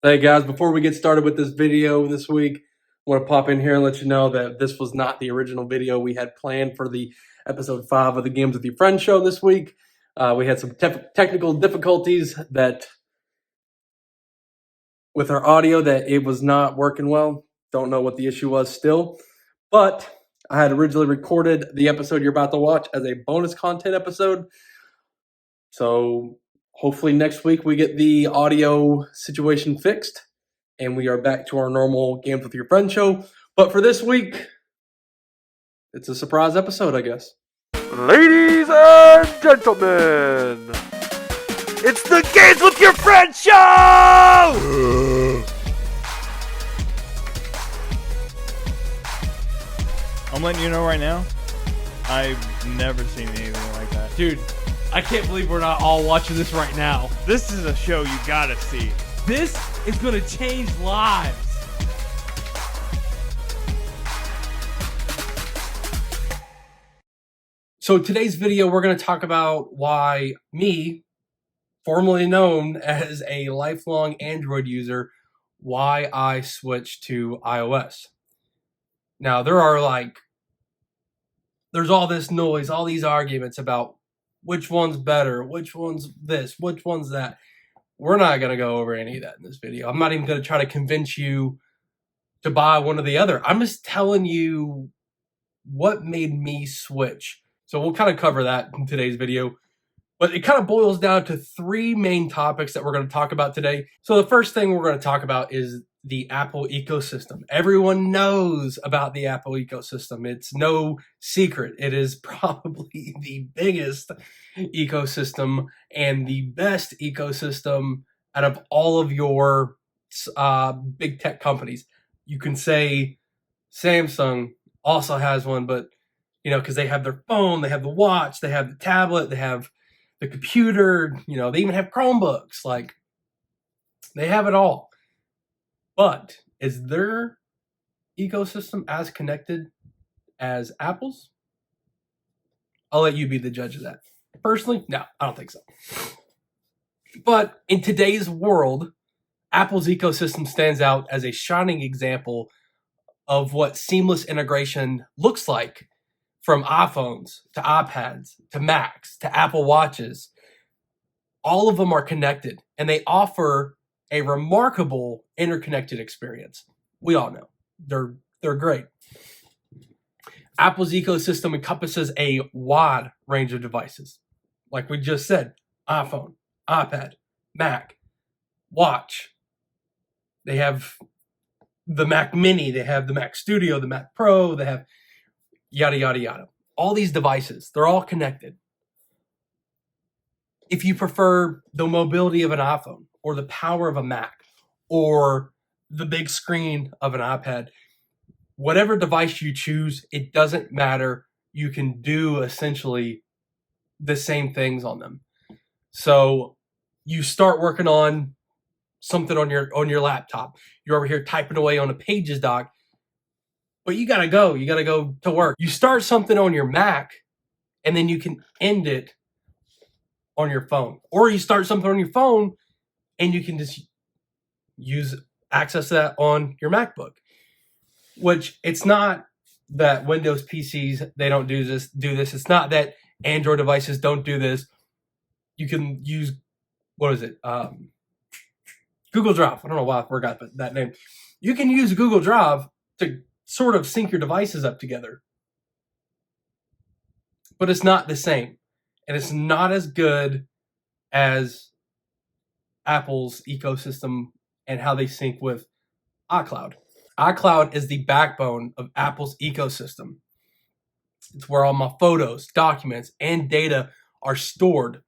Hey guys, before we get started with this video this week, I want to pop in here and let you know that this was not the original video we had planned for the episode 5 of the Games with Your Friends show this week. We had some technical difficulties with our audio that it was not working well. Don't know what the issue was still, but I had originally recorded the episode you're about to watch as a bonus content episode. So hopefully next week we get the audio situation fixed and we are back to our normal Games with Your Friends show. But for this week, it's a surprise episode, I guess. Ladies and gentlemen, it's the Games with Your Friends show! I'm letting you know right now, I've never seen anything like that. Dude, I can't believe we're not all watching this right now. This is a show you gotta see. This is gonna change lives. So today's video, we're going to talk about why me, formerly known as a lifelong Android user, why I switched to iOS. Now, there's all this noise, all these arguments about which one's better, which one's this, which one's that. We're not going to go over any of that in this video. I'm not even going to try to convince you to buy one or the other. I'm just telling you what made me switch. So we'll kind of cover that in today's video. But it kind of boils down to three main topics that we're going to talk about today. So the first thing we're going to talk about is the Apple ecosystem. Everyone knows about the Apple ecosystem. It's no secret. It is probably the biggest ecosystem and the best ecosystem out of all of your big tech companies. You can say Samsung also has one, but because they have their phone, they have the watch, they have the tablet, they have the computer, they even have Chromebooks. Like, they have it all. But is their ecosystem as connected as Apple's? I'll let you be the judge of that. Personally, no, I don't think so. But in today's world, Apple's ecosystem stands out as a shining example of what seamless integration looks like. From iPhones to iPads to Macs to Apple Watches, all of them are connected and they offer a remarkable interconnected experience. We all know they're great. Apple's ecosystem encompasses a wide range of devices. Like we just said, iPhone, iPad, Mac, watch. They have the Mac Mini, they have the Mac Studio, the Mac Pro, they have yada, yada, yada. All these devices, they're all connected. If you prefer the mobility of an iPhone or the power of a Mac or the big screen of an iPad, whatever device you choose, it doesn't matter. You can do essentially the same things on them. So you start working on something on your laptop. You're over here typing away on a Pages doc. But you gotta go. You gotta go to work. You start something on your Mac, and then you can end it on your phone. Or you start something on your phone, and you can just access that on your MacBook. Which it's not that Windows PCs, they don't do this. It's not that Android devices don't do this. You can use, Google Drive. I don't know why I forgot that name. You can use Google Drive to sort of sync your devices up together. But it's not the same. And it's not as good as Apple's ecosystem and how they sync with iCloud. iCloud is the backbone of Apple's ecosystem. It's where all my photos, documents, and data are stored.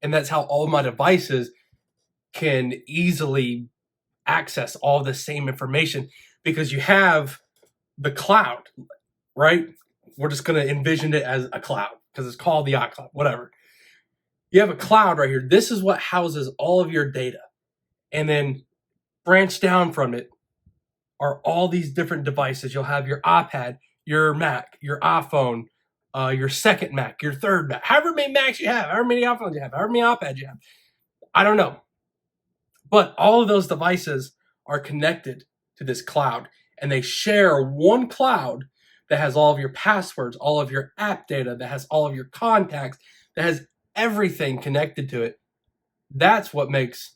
And that's how all my devices can easily access all the same information. Because you have the cloud, right? We're just going to envision it as a cloud because it's called the iCloud, whatever. You have a cloud right here. This is what houses all of your data. And then branched down from it are all these different devices. You'll have your iPad, your Mac, your iPhone, your second Mac, your third Mac, however many Macs you have, however many iPhones you have, however many iPads you have. I don't know. But all of those devices are connected to this cloud, and they share one cloud that has all of your passwords, all of your app data, that has all of your contacts, that has everything connected to it. That's what makes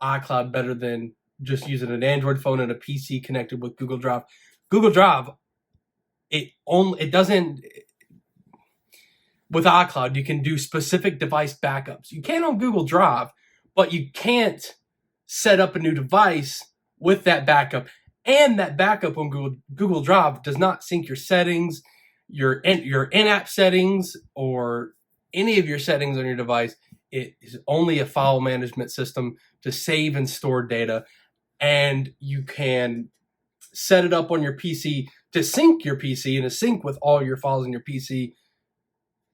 iCloud better than just using an Android phone and a PC connected with Google Drive. Google Drive, it doesn't. With iCloud, you can do specific device backups. You can on Google Drive, but you can't set up a new device with that backup. And that backup on Google Drive does not sync your settings, your in-app settings, or any of your settings on your device. It is only a file management system to save and store data. And you can set it up on your PC to sync your PC and to sync with all your files in your PC,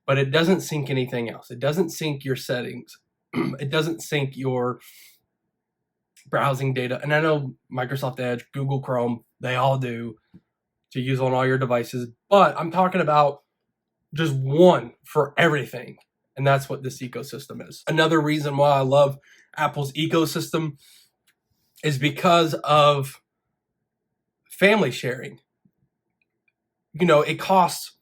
but it doesn't sync anything else. It doesn't sync your settings. It doesn't sync your browsing data. And I know Microsoft Edge, Google Chrome, they all do to use on all your devices, but I'm talking about just one for everything. And that's what this ecosystem is. Another reason why I love Apple's ecosystem is because of family sharing. You know, it costs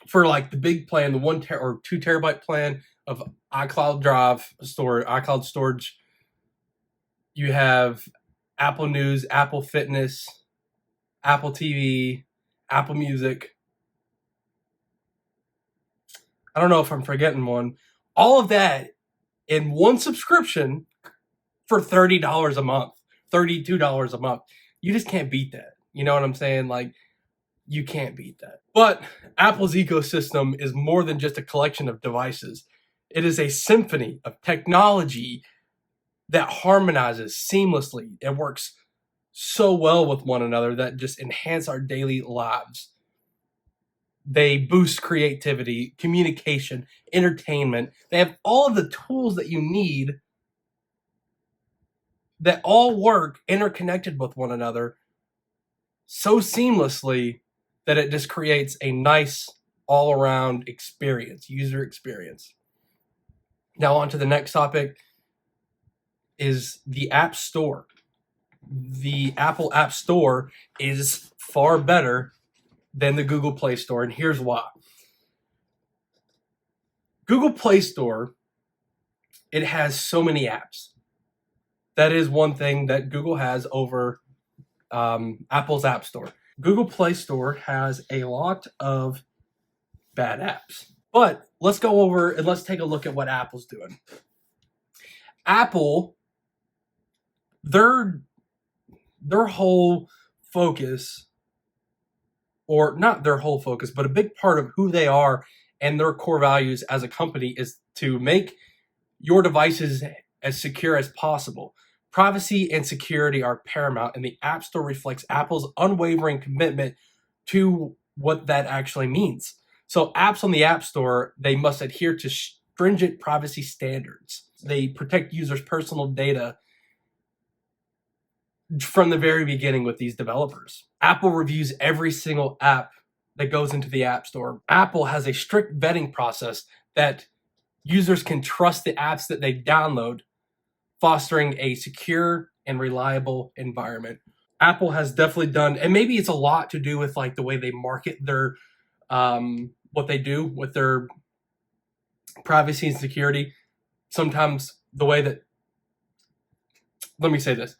for like the big plan, the 1 or 2 terabyte plan of iCloud Drive storage, iCloud storage. You have Apple News, Apple Fitness, Apple TV, Apple Music. I don't know if I'm forgetting one. All of that in one subscription for $30 a month, $32 a month. You just can't beat that. You know what I'm saying? Like, you can't beat that. But Apple's ecosystem is more than just a collection of devices. It is a symphony of technology that harmonizes seamlessly. It works so well with one another that just enhance our daily lives. They boost creativity, communication, entertainment. They have all of the tools that you need that all work interconnected with one another so seamlessly that it just creates a nice all-around experience, user experience. Now on to the next topic is the App Store. The Apple App Store is far better than the Google Play Store, and here's why. Google Play Store, it has so many apps. That is one thing that Google has over Apple's App Store. Google Play Store has a lot of bad apps. But let's go over and let's take a look at what Apple's doing. Apple, their whole focus, or not their whole focus, but a big part of who they are and their core values as a company is to make your devices as secure as possible. Privacy and security are paramount, and the App Store reflects Apple's unwavering commitment to what that actually means. So apps on the App Store, they must adhere to stringent privacy standards. They protect users' personal data from the very beginning with these developers. Apple reviews every single app that goes into the App Store. Apple has a strict vetting process that users can trust the apps that they download, fostering a secure and reliable environment. Apple has definitely done, and maybe it's a lot to do with like the way they market their what they do with their privacy and security. Sometimes the way that, let me say this,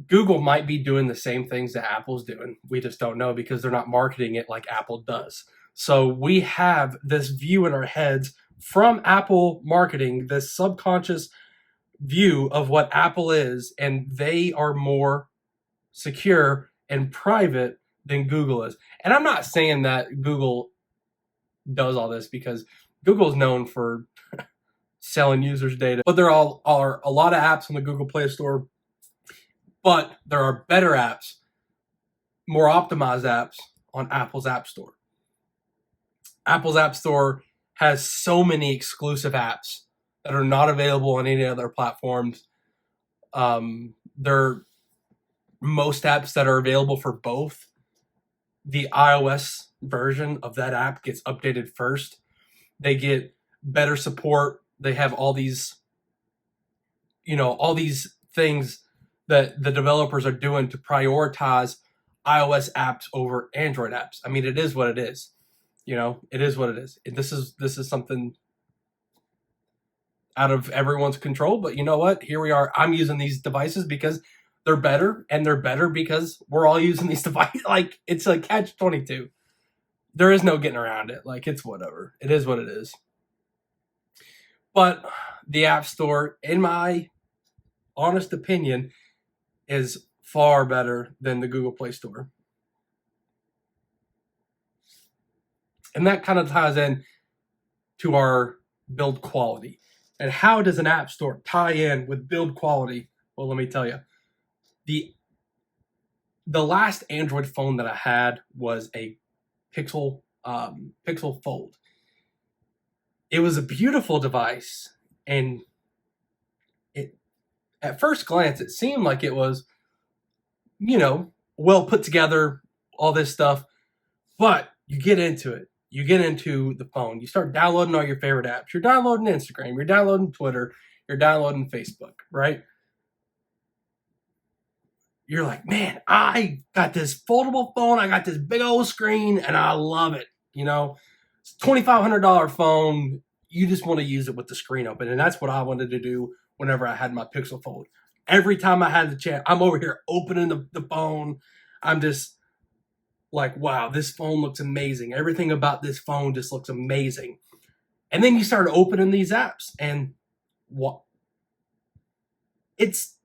Google might be doing the same things that Apple's doing. We just don't know because they're not marketing it like Apple does. So we have this view in our heads from Apple marketing, this subconscious view of what Apple is, and they are more secure and private than Google is. And I'm not saying that Google does all this, because Google's known for selling users' data, but there are a lot of apps on the Google Play Store, but there are better apps, more optimized apps on Apple's App Store. Apple's App Store has so many exclusive apps that are not available on any other platforms. There are most apps that are available for both. The iOS version of that app gets updated first. They get better support. They have all these all these things that the developers are doing to prioritize iOS apps over Android apps. I mean, it is what it is. It is what it is. This is something out of everyone's control, but you know what? Here we are. I'm using these devices because they're better, and they're better because we're all using these devices. Like, it's a catch-22. There is no getting around it. Like, it's whatever. It is what it is. But the App Store, in my honest opinion, is far better than the Google Play Store. And that kind of ties in to our build quality. And how does an App Store tie in with build quality? Well, let me tell you. The last Android phone that I had was a Pixel Fold. It was a beautiful device, and at first glance it seemed like it was, well put together, all this stuff. But you get into it. You get into the phone. You start downloading all your favorite apps. You're downloading Instagram. You're downloading Twitter. You're downloading Facebook, right? You're like, man, I got this foldable phone. I got this big old screen, and I love it. It's a $2,500 phone. You just want to use it with the screen open. And that's what I wanted to do whenever I had my Pixel Fold. Every time I had the chance, I'm over here opening the phone. I'm just like, wow, this phone looks amazing. Everything about this phone just looks amazing. And then you start opening these apps, and what? It's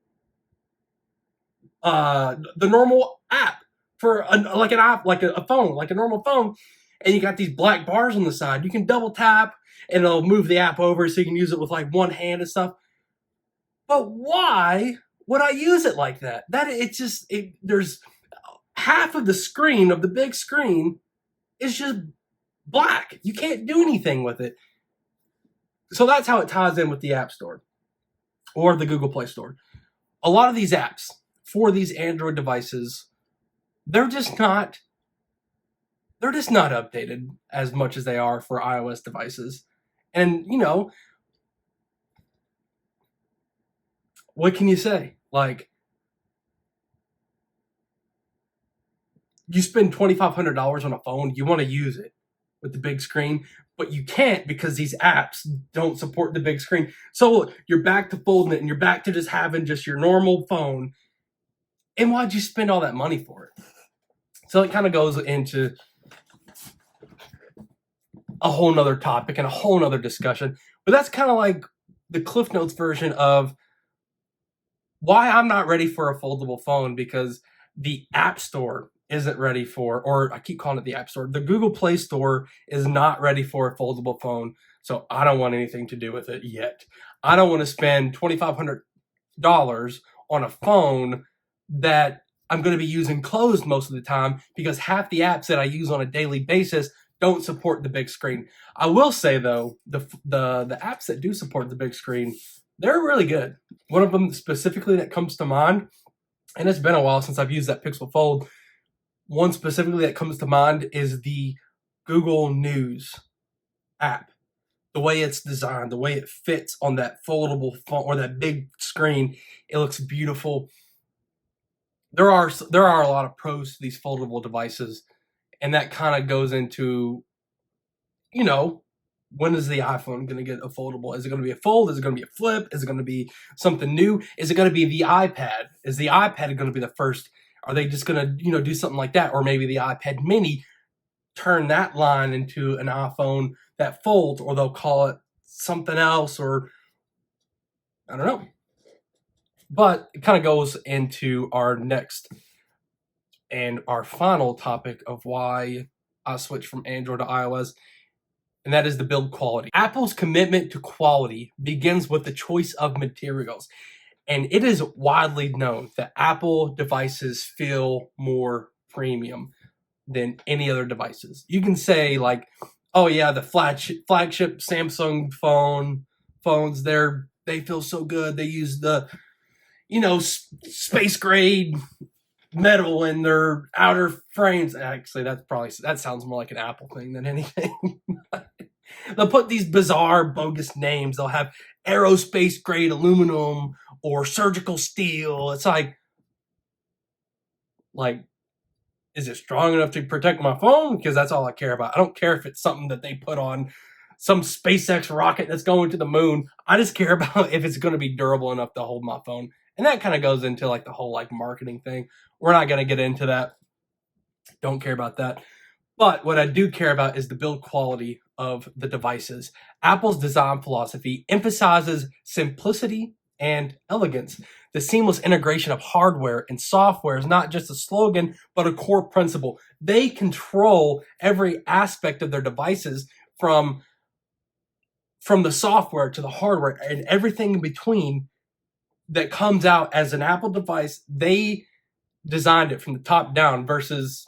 the normal app for a phone, like a normal phone, and you got these black bars on the side. You can double tap, and it'll move the app over so you can use it with like one hand and stuff. But why would I use it like that? There's half of the screen of the big screen is just black. You can't do anything with it. So that's how it ties in with the App Store or the Google Play Store. A lot of these apps for these Android devices, they're just not updated as much as they are for iOS devices. And, what can you say? Like, you spend $2,500 on a phone, you want to use it with the big screen, but you can't because these apps don't support the big screen. So you're back to folding it, and you're back to just having just your normal phone. And why'd you spend all that money for it? So it kind of goes into a whole nother topic and a whole nother discussion. But that's kind of like the Cliff Notes version of why I'm not ready for a foldable phone, because the App Store isn't ready for, or I keep calling it the App Store, the Google Play Store is not ready for a foldable phone. So I don't want anything to do with it yet. I don't want to spend $2,500 on a phone that I'm going to be using closed most of the time, because half the apps that I use on a daily basis don't support the big screen. I will say, though, the apps that do support the big screen, they're really good. One of them specifically that comes to mind, and it's been a while since I've used that Pixel Fold, one specifically that comes to mind is the Google News app. The way it's designed, the way it fits on that foldable phone or that big screen, it looks beautiful. There are a lot of pros to these foldable devices, and that kind of goes into, when is the iPhone going to get a foldable? Is it going to be a fold? Is it going to be a flip? Is it going to be something new? Is it going to be the iPad? Is the iPad going to be the first? Are they just going to, do something like that? Or maybe the iPad mini, turn that line into an iPhone that folds, or they'll call it something else, or I don't know. But it kind of goes into our next and our final topic of why I switched from Android to iOS, and that is the build quality. Apple's commitment to quality begins with the choice of materials. And it is widely known that Apple devices feel more premium than any other devices. You can say, like, oh yeah, the flagship Samsung phones, they feel so good. They use the, space grade metal in their outer frames. Actually, that sounds more like an Apple thing than anything. They'll put these bizarre, bogus names. They'll have aerospace grade aluminum, or surgical steel. It's like, is it strong enough to protect my phone? Because that's all I care about. I don't care if it's something that they put on some SpaceX rocket that's going to the moon. I just care about if it's going to be durable enough to hold my phone. And that kind of goes into like the whole like marketing thing. We're not going to get into that. Don't care about that. But what I do care about is the build quality of the devices. Apple's design philosophy emphasizes simplicity and elegance. The seamless integration of hardware and software is not just a slogan, but a core principle. They control every aspect of their devices from the software to the hardware and everything in between that comes out as an Apple device. They designed it from the top down versus,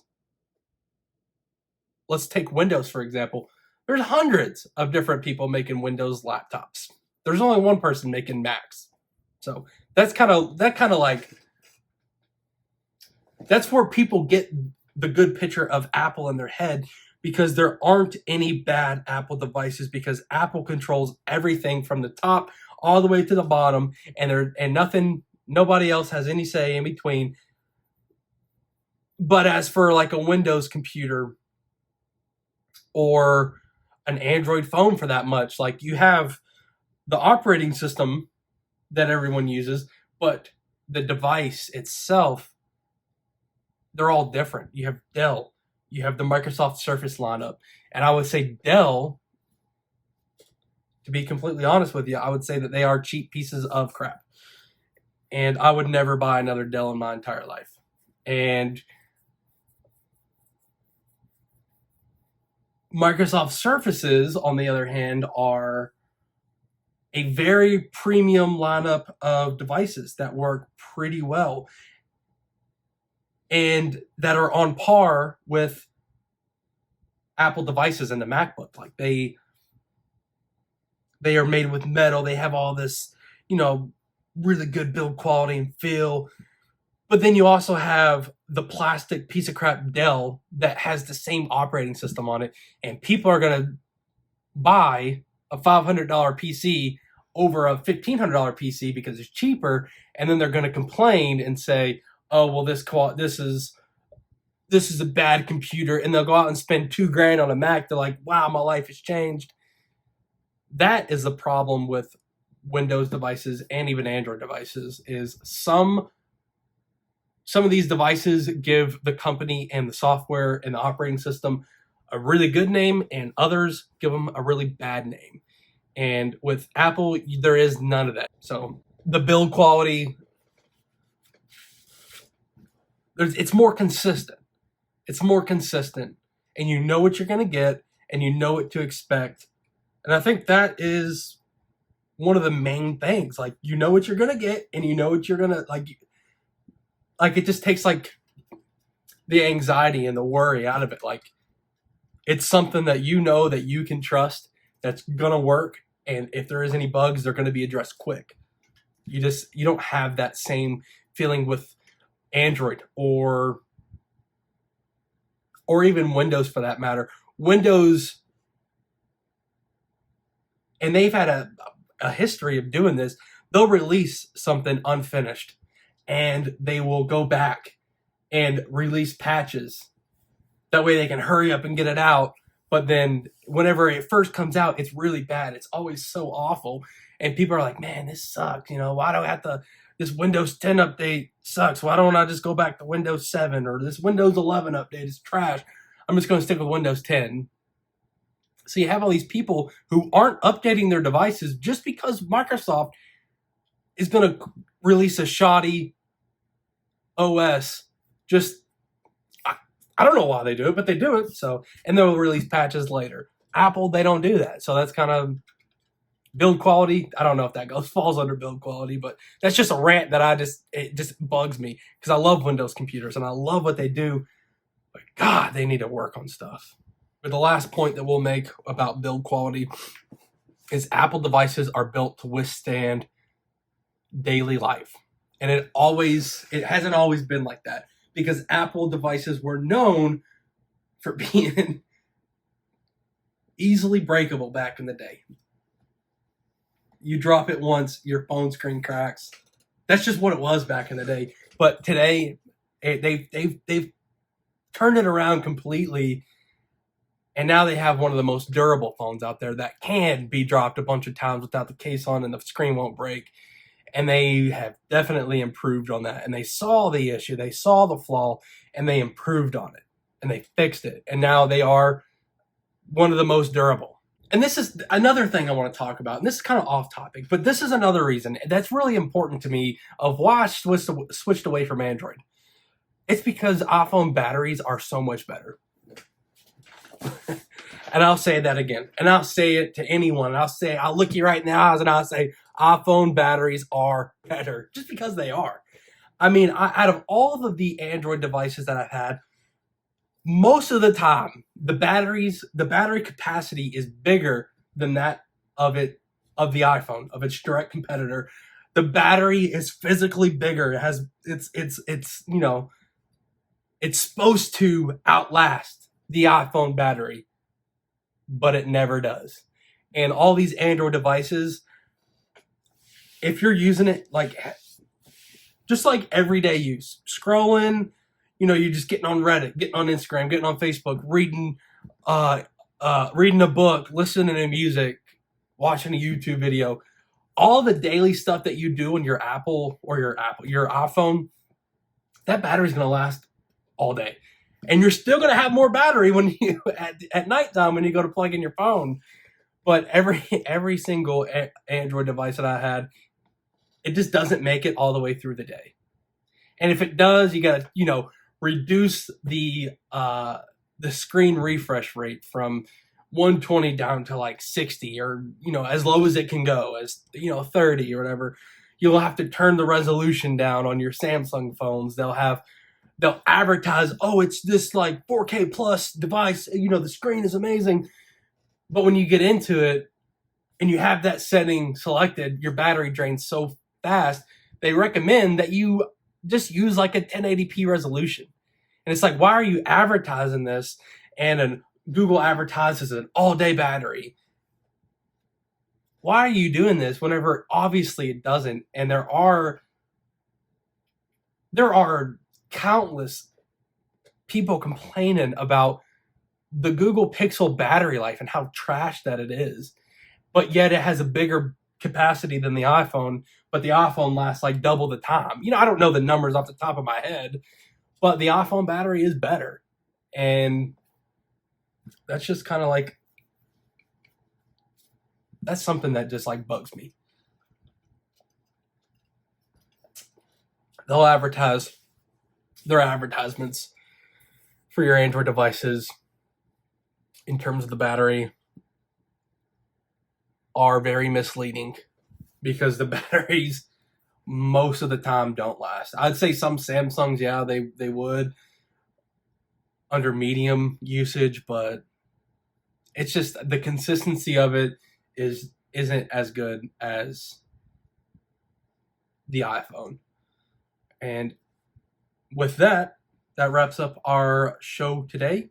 let's take Windows, for example. There's hundreds of different people making Windows laptops. There's only one person making Macs. So that's where people get the good picture of Apple in their head, because there aren't any bad Apple devices, because Apple controls everything from the top all the way to the bottom, and nobody else has any say in between. But as for like a Windows computer or an Android phone for that much, like you have the operating system that everyone uses, but the device itself, they're all different. You have Dell, you have the Microsoft Surface lineup, and I would say Dell, to be completely honest with you, I would say that they are cheap pieces of crap. And I would never buy another Dell in my entire life. And Microsoft Surfaces, on the other hand, are a very premium lineup of devices that work pretty well and that are on par with Apple devices and the MacBook. Like they are made with metal. They have all this, really good build quality and feel. But then you also have the plastic piece of crap Dell that has the same operating system on it. And people are going to buy a $500 PC over a $1,500 PC because it's cheaper. And then they're going to complain and say, oh, well, this is a bad computer. And they'll go out and spend $2,000 on a Mac. They're like, wow, my life has changed. That is the problem with Windows devices and even Android devices, is some of these devices give the company and the software and the operating system a really good name, and others give them a really bad name. And with Apple, there is none of that. So the build quality, it's more consistent. It's more consistent, and you know what you're going to get, and you know what to expect. And I think that is one of the main things. Like, you know what you're going to get, and you know what you're going to, like it just takes like the anxiety and the worry out of it. Like, it's something that you know that you can trust, that's going to work. And if there is any bugs, they're going to be addressed quick. You don't have that same feeling with Android or even Windows, for that matter. Windows, and they've had a history of doing this. They'll release something unfinished, and they will go back and release patches. That way they can hurry up and get it out. But then whenever it first comes out, it's really bad. It's always so awful. And people are like, man, this sucks. Why do I have to, this Windows 10 update sucks. Why don't I just go back to Windows 7, or this Windows 11 update is trash. I'm just going to stick with Windows 10. So you have all these people who aren't updating their devices just because Microsoft is going to release a shoddy OS. I don't know why they do it, but they do it. So, and they'll release patches later. Apple, they don't do that. So that's kind of build quality. I don't know if that falls under build quality, but that's just a rant that it just bugs me, because I love Windows computers and I love what they do. But God, they need to work on stuff. But the last point that we'll make about build quality is Apple devices are built to withstand daily life. And it hasn't always been like that, because Apple devices were known for being easily breakable back in the day. You drop it once, your phone screen cracks. That's just what it was back in the day. But today, they've turned it around completely, and now they have one of the most durable phones out there that can be dropped a bunch of times without the case on and the screen won't break. And they have definitely improved on that. And they saw the issue, they saw the flaw, and they improved on it. And they fixed it. And now they are one of the most durable. And this is another thing I want to talk about. And this is kind of off topic, but this is another reason that's really important to me of why I switched away from Android. It's because iPhone batteries are so much better. And I'll say that again. And I'll say it to anyone. I'll look you right in the eyes and I'll say, iPhone batteries are better just because they are. I mean, out of all of the Android devices that I've had, most of the time, the battery capacity is bigger than that of the iPhone, of its direct competitor. The battery is physically bigger. It has it's supposed to outlast the iPhone battery, but it never does. And all these Android devices, if you're using it just like everyday use, scrolling, you're just getting on Reddit, getting on Instagram, getting on Facebook, reading a book, listening to music, watching a YouTube video, all the daily stuff that you do on your your iPhone, that battery's going to last all day. And you're still going to have more battery when you at nighttime when you go to plug in your phone. But every single Android device that I had, it just doesn't make it all the way through the day. And if it does, you got to, reduce the screen refresh rate from 120 down to like 60 or, as low as it can go, as, 30 or whatever. You'll have to turn the resolution down on your Samsung phones. They'll advertise, oh, it's this like 4K plus device. The screen is amazing. But when you get into it and you have that setting selected, your battery drains so fast, they recommend that you just use like a 1080p resolution. And it's like, why are you advertising this? And Google advertises an all-day battery. Why are you doing this whenever obviously it doesn't? And there are countless people complaining about the Google Pixel battery life and how trash that it is. But yet it has a bigger capacity than the iPhone, but the iPhone lasts like double the time. I don't know the numbers off the top of my head, but the iPhone battery is better. And that's just kind of like, that's something that just like bugs me. They'll advertise their advertisements for your Android devices in terms of the battery are very misleading because the batteries most of the time don't last. I'd say some Samsungs, yeah, they would under medium usage, but it's just the consistency of it isn't as good as the iPhone. And with that wraps up our show today.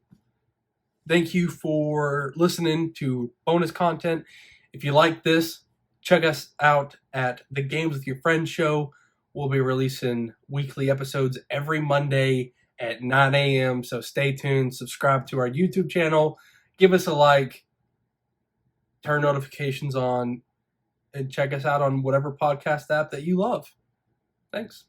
Thank you for listening to bonus content. If you like this, check us out at the Games with Your Friends show. We'll be releasing weekly episodes every Monday at 9 a.m. So stay tuned. Subscribe to our YouTube channel. Give us a like. Turn notifications on. And check us out on whatever podcast app that you love. Thanks.